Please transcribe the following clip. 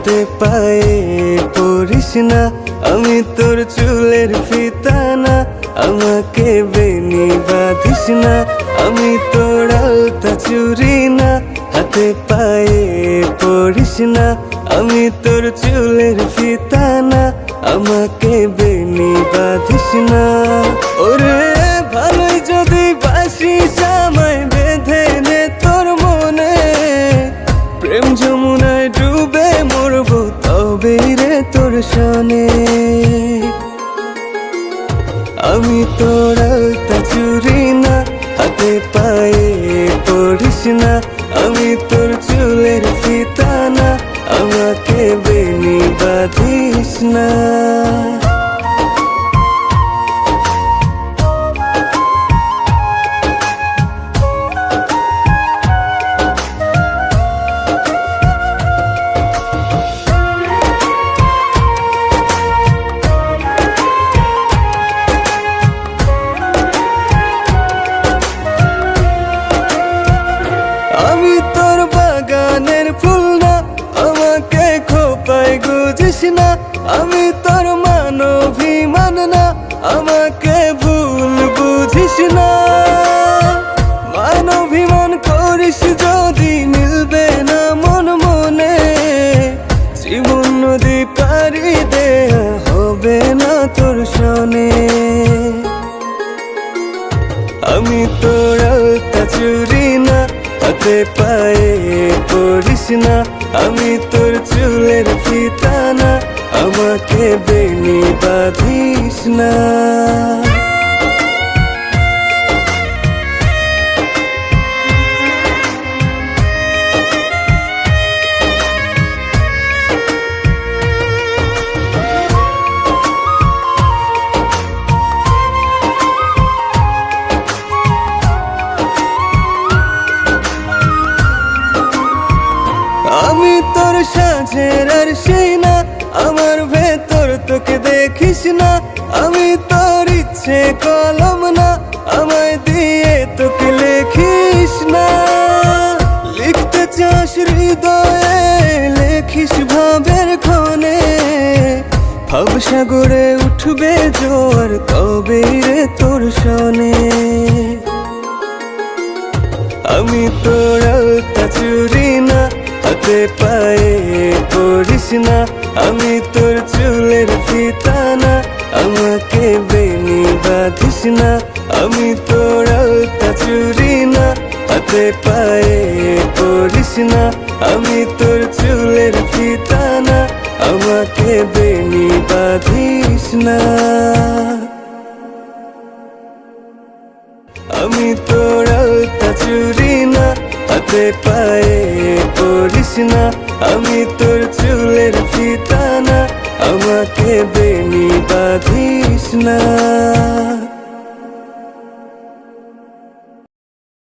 হাতে পায়ে পড়িস না, আমি তোর চুলের ফিতা না। আমাকে বেনি বাঁধিস না, আমি তোর আলতা চুরি না। হাতে পায়ে পড়িস না, আমি তোর চুলের ফিতা না। আমাকে বেনি বাঁধিস না। ওরে ভালোই যদি বাসিস আমায় বেঁধে নে তোর মনে। প্রেম যমুনায় ডুবে মরবো তবেই রে তোর সনে। আমি তোর আলতা চুরি না, হাতে পায়ে পড়িস না। আমি তোর চুলের ফিতা না, আমাকে বেনি বাঁধিস না। আমি তোর বাগানের ফুল না, আমাকে খোপায় গুজিস না। আমি তোর মানভিমান না, আমাকে ভুল বুঝিস না। মানভিমান করিস যদি মিলবে না মন মনে। জীবন নদী পারি দেয়া হবে না তোর সনে। আমি তোর আলতা চুরি না, হাতে পায়ে পড়িস না। আমি তোর চুলের ফিতা না, আমাকে বেনি বাঁধিস না। আমি তোর সাজের আর সেই না, আমার ভেতর তোকে দেখিস না। আমি তোর ইচ্ছে কলম না, আমায় দিয়ে তোকে লেখিস না। লিখতে চাস হৃদয়ে লেখিস ভাবের ক্ষণে। ভাবসাগরে উঠবে জোয়ার তবেই রে তোর সনে। আমি তোর আলতা চুরি না, হাতে পায়ে পড়িস না। আমি তোর চুলের ফিতা না, আমাকে বেনি বাঁধিস না। আমি তোর আলতা চুরি না, হাতে পায়ে পড়িস না। আমি তোর চুলের ফিতা না, আমাকে বেনি বাঁধিস না। আমি তোর আলতা চুরি না, হাতে পায়ে পড়িস না। আমি তোর চুলের ফিতা না, আমাকে বেনি বাঁধিস না।